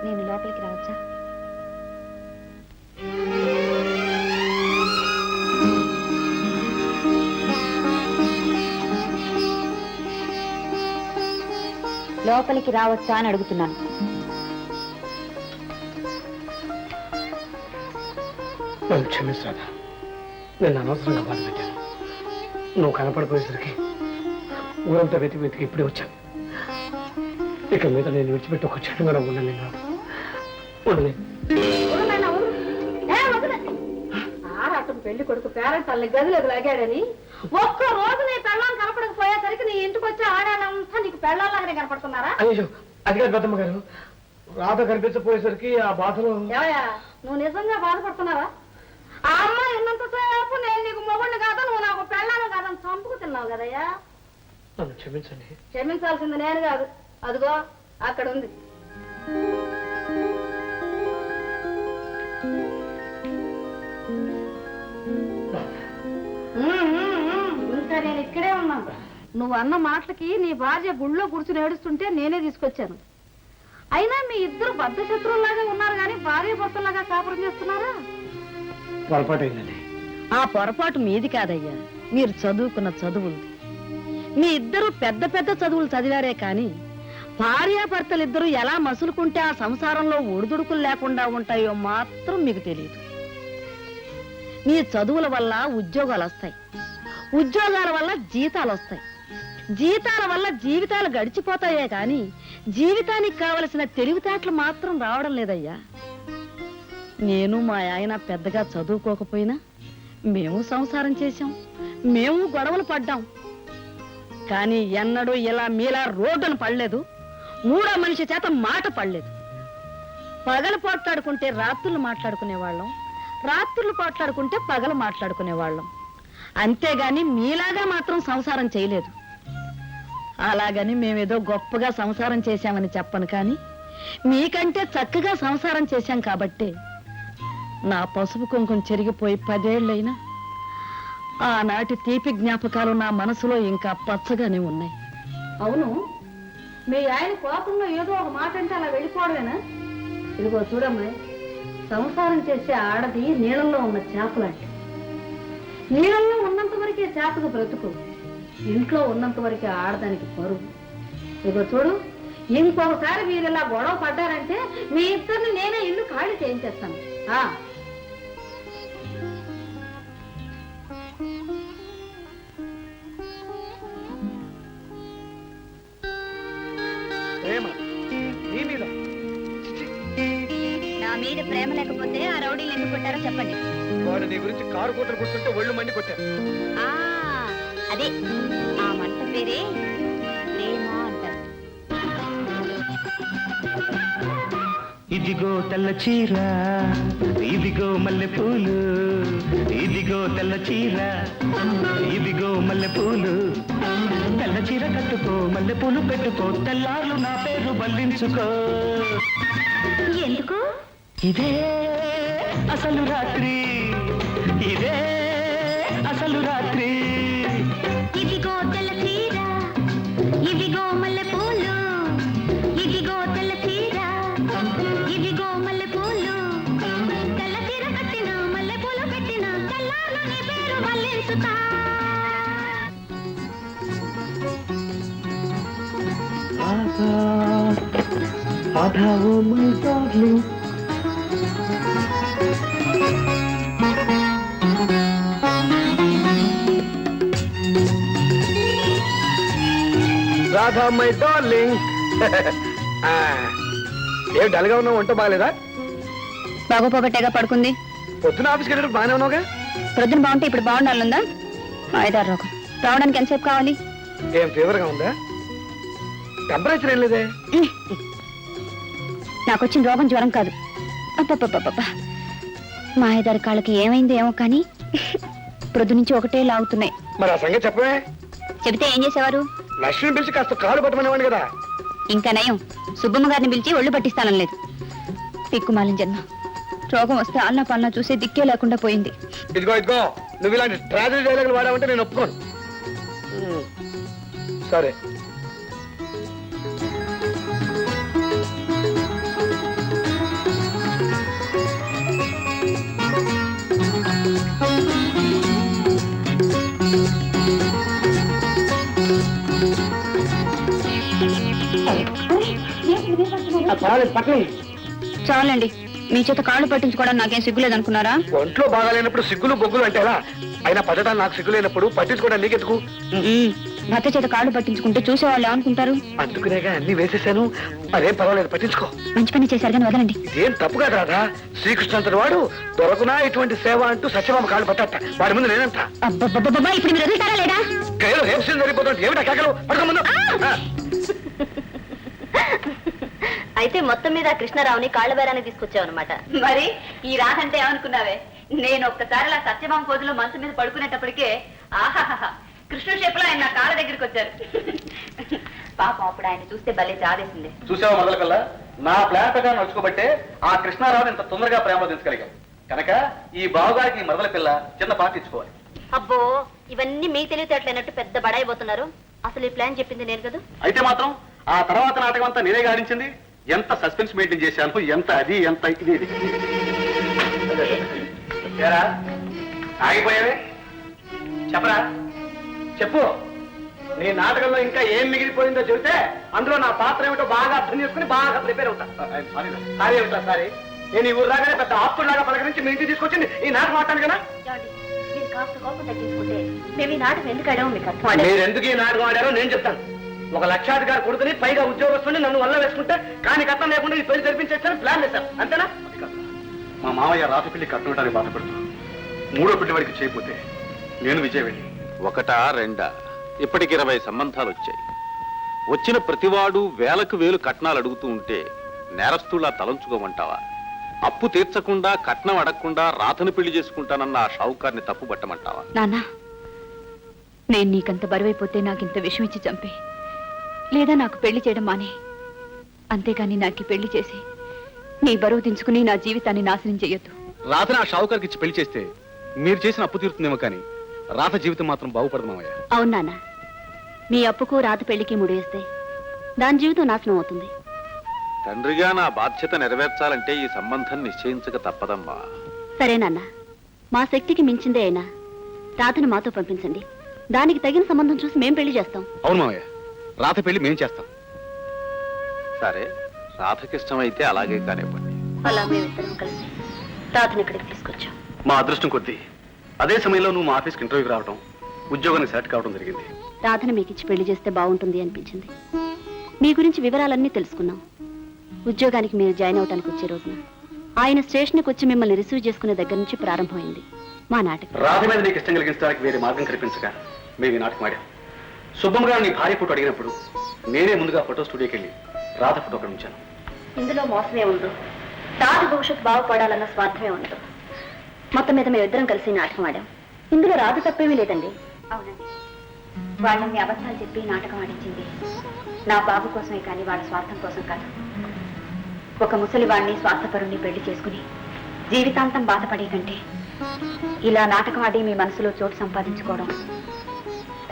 నేను లోపలికి రావచ్చా? లోపలికి రావచ్చా అని అడుగుతున్నాను. నన్ను క్షమిస్తాను. నేను అనవసరంగా బాధ పెట్టాను. నువ్వు కనపడిపోయేసరికి ఊరంతా వెతికి ఇప్పుడే వచ్చాను. ఇక మీద నేను విడిచిపెట్టి ఒక క్షణం కూడా ఉండలేను. పెళ్లి కొడుకు పేరెంట్ తల్లి గదిలోకి లాగాడని ఒక్క రోజు నీ పెళ్ళాం కనపడకపోయేసరికి నీ ఇంటికి వచ్చి ఆడాలంతా నీకు పెళ్ళాలాగానే కనపడుతున్నారా? అయ్యో అది కాదు పెద్దమ్మ గారు, రాధ కనిపించపోయేసరికి ఆ బాధలో. నువ్వు నిజంగా బాధపడుతున్నావా? ఆ అమ్మాయి ఉన్నంతసేపు నేను నీకు మొగుడిని కాదా, నువ్వు నాకు పెళ్ళాను కాదని చంపుకు తిన్నావు కదయ్యా. నన్ను క్షమించండి. క్షమించాల్సింది నేను కాదు, అదిగో అక్కడ ఉంది. ఇంకా నేను ఇక్కడే ఉన్నాను. నువ్వు అన్న మాటలకి నీ భార్య గుళ్ళో కూర్చుని ఏడుస్తుంటే నేనే తీసుకొచ్చాను. అయినా మీ ఇద్దరు బద్ధ శత్రువులాగా ఉన్నారు కానీ భార్య భర్తలాగా కాపురం చేస్తున్నారా? పొరపాటైందండి. ఆ పొరపాటు మీది కాదయ్యా, మీరు చదువుకున్న చదువులు. మీ ఇద్దరు పెద్ద పెద్ద చదువులు చదివారే కాని భార్యాభర్తలిద్దరూ ఎలా మసులుకుంటే ఆ సంసారంలో ఒడిదుడుకులు లేకుండా ఉంటాయో మాత్రం మీకు తెలియదు. మీ చదువుల వల్ల ఉద్యోగాలు వస్తాయి, ఉద్యోగాల వల్ల జీతాలు వస్తాయి, జీతాల వల్ల జీవితాలు గడిచిపోతాయే కాని జీవితానికి కావలసిన తెలివితేటలు మాత్రం రావడం లేదయ్యా. నేను మా ఆయన పెద్దగా చదువుకోకపోయినా మేము సంసారం చేశాం, మేము గొడవలు పడ్డాం. కానీ ఎన్నడూ ఇలా మీలా రోడ్డును పడలేదు, మూడో మనిషి చేత మాట పడలేదు. పగలు పోట్లాడుకుంటే రాత్రులు మాట్లాడుకునేవాళ్ళం, రాత్రులు పోట్లాడుకుంటే పగలు మాట్లాడుకునేవాళ్ళం. అంతేగాని మీలాగా మాత్రం సంసారం చేయలేదు. అలాగని మేమేదో గొప్పగా సంసారం చేశామని చెప్పను, కానీ మీకంటే చక్కగా సంసారం చేశాం కాబట్టే నా పసుపు కుంకుమ చెరిగిపోయి 10 ఏళ్లైనా ఆనాటి తీపి జ్ఞాపకాలు నా మనసులో ఇంకా పచ్చగానే ఉన్నాయి. అవును, మీ ఆయన కోపంలో ఏదో ఒక మాట అంటే అలా వెళ్ళిపోవడమేనా? ఇదిగో చూడమ్మాయి, సంసారం చేసే ఆడది నీళ్ళల్లో ఉన్న చేపలాంటి. నీళ్ళల్లో ఉన్నంత వరకే చేపకు బ్రతుకు, ఇంట్లో ఉన్నంత వరకే ఆడదానికి పరువు. ఇదిగో చూడు, ఇంకొకసారి మీరు ఇలా గొడవ పడ్డారంటే మీ ఇద్దరిని నేనే ఇల్లు ఖాళీ చేయించేస్తాను. నా మీద ప్రేమ లేకపోతే ఆ రౌడీలు ఎందుకు కొట్టారో చెప్పండి. వాడు నీ గురించి కారు కూతురు కూర్చుంటే ఒళ్ళు మండి కొట్టారు. అదే ఆ మంట పేరే ప్రేమ అంటారు. ఇదిగో తెల్ల చీర, ఇదిగో మల్లె పూలు, ఇదిగో తెల్ల చీర, ఇదిగో మల్లె పూలు. తెల్ల చీర కట్టుకో, మల్లె పూలు పెట్టుకో, తెల్లార్లు నా పేరు బల్లించుకో. ఎందుకు? ఇదే అసలు రాత్రి, ఇదే అసలు రాత్రి. ఇదిగో తెల్ల చీర, ఇదిగో మల్లె పూలు, ఇదిగో తెల్ల చీర, ఇదిగో మల్లె పూలు. తెల్ల చీర కట్టిన, మల్లె పూలు పెట్టిన, తెల్లార్లు నీ పేరు బల్లించుతా. Radha, oh my darling. Radha my darling. ఏ డల్గా ఉన్నావు? వంట బాగలేదా? బాగోపోబట్టేగా పడుకుంది. పొద్దున ఆఫీస్కి వెళ్ళినప్పుడు బాగానే ఉన్నావుగా? ప్రొద్దున బాగుంటే ఇప్పుడు బాగుండాలందా? 5-6 రోగం రావడానికి ఎంతసేపు కావాలి? ఏం ఫీవర్గా ఉందా? టెంపరేచర్ ఏం లేదే. నాకు వచ్చిన రోగం జ్వరం కాదు. అప్పప్ప మా 5-6 కాళ్ళకి ఏమైంది ఏమో కానీ ప్రొద్దు నుంచి ఒకటే లాగుతున్నాయి. మరి ఆ సంగతి చెప్పవే. చెబితే ఏం చేసేవారు? లక్ష్మిని పిలిచి కాస్త కాలు పట్టమనేవాడిని కదా. ఇంకా నయం, సుబ్బమ్మ గారిని పిలిచి ఒళ్ళు పట్టిస్తానలేదు. తిక్కుమాలిన జన్మ. రోగం వస్తే అల్లా పల్లా చూసే దిక్కే లేకుండా పోయింది. ఇదిగో ఇదిగో, నువ్వు ఇలాంటి ట్రాజడీ డైలాగులు వాడావంటే నేను ఒప్పుకోను. సరే పర్వాలేదు పట్టణం. చాలండి, మీ చేత కాళ్ళు పట్టించుకోవడం నాకేం సిగ్గులేదు అనుకున్నారా? ఒంట్లో బాగాలేనప్పుడు సిగ్గులు బొగ్గులు అంటే ఎలా? అయినా పద్ధతాలు నాకు సిగ్గు లేనప్పుడు పట్టించుకోవడం నీకెందుకు? భర్త చేత కాళ్ళు పట్టించుకుంటే చూసేవాళ్ళు ఏమనుకుంటారు? అందుకునేగా అన్ని వేసేసాను. అదేం పర్వాలేదు, పట్టించుకో. మంచి పని చేశారు కానీ వదలండి. ఇదేం తప్పు కాదు రాదా. శ్రీకృష్ణ అంతటి వాడు దొరకునా ఇటువంటి సేవ అంటూ సత్యభామ కాళ్ళు పట్టట. వాడి ముందు నేనంత అబ్బబ్బబ్బబ్బా, ఇప్పుడు మీరు వదులుతారా లేదా? కైలో హేప్సీలు జరిగిపోతుంది. ఏమిటా కేకలు? పడుకో ముందు. అయితే మొత్తం మీద కృష్ణారావుని కాళ్ళ బేరానికి తీసుకొచ్చావు అనమాట. మరి ఈ రాదంటే ఏమనుకున్నావే? నేను ఒక్కసారి అలా సత్యభామ పోజులో మనసు మీద పడుకునేటప్పటికే ఆహాహా కృష్ణ షేపులో ఆయన నా కాళ్ళ దగ్గరికి వచ్చారు. పాపం అప్పుడు ఆయన చూస్తే భలే జాదేసింది. చూసావా మొదలకల్లా నా ప్లాన్ ప్రకారం నడుచుకోబట్టే ఆ కృష్ణారావుని ఇంత తొందరగా ప్రేమలో దించగలిగాం కనుక ఈ బావగారికి మొదల పిల్ల చిన్న పార్టీ ఇచ్చుకోవాలి. అబ్బో, ఇవన్నీ మీకు తెలివితేటలేనట్టు పెద్ద బడాయిపోతున్నారు. అసలు ఈ ప్లాన్ చెప్పింది నేను కదా. అయితే మాత్రం ఆ తర్వాత నాటకం అంతా నేనే గాడించింది. ఎంత సస్పెన్స్ మెయింటైన్ చేశాను, ఎంత అది ఎంత ఇది ఇది. ఏరా, ఆగిపోయావే? చెప్పరా, చెప్పు. నీ నాటకంలో ఇంకా ఏం మిగిలిపోయిందో చెబితే అందులో నా పాత్ర ఏమిటో బాగా అర్థం చేసుకుని బాగా ప్రిపేర్ అవుతా. సారీ ఏమిటా సారీ? నేను ఈ ఊరు రాగానే పెద్ద ఆప్తులాగా పలకరించి మీ ఇంటికి తీసుకొచ్చింది ఈ నాటకం ఆడటాను కదా. మీరు కాస్త కోపం తగ్గించుకుంటే మేము ఈ నాటకం ఎందుకు ఆడామో మీకు అర్థం. మీరు ఎందుకు ఈ నాటకం ఆడారో నేను చెప్తాను. ఒక లక్షాధికారి కొడుకుని పైగా ఉద్యోగస్తుని నన్ను వల్ల వేసుకుంటే కానీ కట్నం లేకుండా ఈ పెళ్లి జరిపించేస్తాను ప్లాన్ చేశాను. అంతేనా? మా మామయ్య రాత పెళ్లి కట్టుకోవడానికి బాధపడుతూ మూడో పెళ్లి వాడికి చేయకపోతే నేను విజయ వెళ్ళి ఒకటా రెండా ఇప్పటికి 20 సంబంధాలు వచ్చాయి. వచ్చిన ప్రతివాడు వేలకు వేలు కట్నాలు అడుగుతూ ఉంటే నేరస్తులా తలంచుకోమంటావా? అప్పు తీర్చకుండా కట్నం అడగకుండా రాతను పెళ్లి చేసుకుంటానన్న ఆ షావుకార్ని తప్పు పట్టమంటావా? నాన్నా, నేను నీకంత బరువైపోతే నాకింత విషం ఇచ్చి చంపే, లేదా నాకు పెళ్లి చేయడం మానే. అంతేగాని నాకు పెళ్లి చేసి నీ బరువు దించుకుని నా జీవితాన్ని నాశనం చెయ్యొద్దు. రాతను ఆ షావుకారికి ఇచ్చి పెళ్లి చేస్తే మీరు చేసిన అప్పు తీరుతుందేమో కానీ రాత జీవితం మాత్రం బాగుపడదు మామయ్య. అవును నాన్న, మీ అప్పుకు రాత పెళ్లికి ముడివేస్తే దాని జీవితం నాశనం అవుతుంది. తండ్రిగా నా బాధ్యత నెరవేర్చాలంటే ఈ సంబంధం నిశ్చయించక తప్పదమ్మా. సరే నాన్న, మా శక్తికి మించిందే అయినా రాతను మాతో పంపించండి. దానికి తగిన సంబంధం చూసి మేం పెళ్లి చేస్తాం. అవును మామయ్య, రాత పెళ్లి మేం చేస్తాం. సరే, రాధకిష్టమైతే అలాగే కానివ్వండి. అలా మేమిద్దరం కలిసి రాతను ఇక్కడికి తీసుకొచ్చాం. మా అదృష్టం కొద్దీ అదే సమయంలో నువ్వు మా ఆఫీస్కి ఇంటర్వ్యూకి రావడం, ఉద్యోగానికి సెలెక్ట్ కావడం జరిగింది. రాధను మీకు ఇచ్చి పెళ్లి చేస్తే బాగుంటుంది అనిపించింది. మీ గురించి వివరాలన్నీ తెలుసుకున్నాం. ఉద్యోగానికి మీరు జాయిన్ అవడానికి వచ్చే రోజున ఆయన స్టేషన్కి వచ్చి మిమ్మల్ని రిసీవ్ చేసుకునే దగ్గర నుంచి ప్రారంభమైంది మా నాటకం. రాధ మీద నీకు ఇష్టం కలిగించడానికి వేరే మార్గం కనిపించక మేము ఈ నాటకం ఆడాం. సుబ్బమ్మ గారు నీ భార్య ఫోటో అడిగినప్పుడు నేనే ముందుగా ఫోటో స్టూడియోకి వెళ్ళి రాధ ఫోటో అక్కడ ఉంచాను. ఇందులో మోసమే ఉండదు, రాధ భవిష్యత్తు బాగుపడాలన్న స్వార్థమే ఉండదు. మొత్తం మీద మేమిద్దరం కలిసి నాటకం ఆడాం. ఇందులో రాధ తప్పేమీ లేదండి. అవునండి, వాళ్ళని అబద్ధాలు చెప్పి నాటకం ఆడించింది నా బాబు కోసమే కానీ వాళ్ళ స్వార్థం కోసం కాదు. ఒక ముసలి వాడిని స్వార్థపరుణ్ణి పెళ్లి చేసుకుని జీవితాంతం బాధపడే కంటే ఇలా నాటకం ఆడి మీ మనసులో చోటు సంపాదించుకోవడం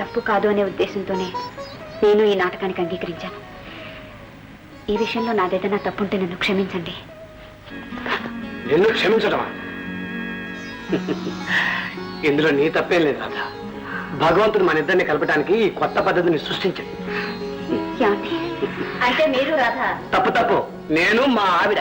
తప్పు కాదు అనే ఉద్దేశంతోనే నేను ఈ నాటకానికి అంగీకరించాను. ఈ విషయంలో నాదేదైనా తప్పుంటే నన్ను క్షమించండి. నిన్ను క్షమించడమా? ఇందులో నీ తప్పేం లేదు రాధా. భగవంతుడు మన ఇద్దరిని కలపడానికి ఈ కొత్త పద్ధతిని సృష్టించాడు. ఏమండి? అంటే మీరు రాధ తప్పు తప్పు, నేను మా ఆవిడ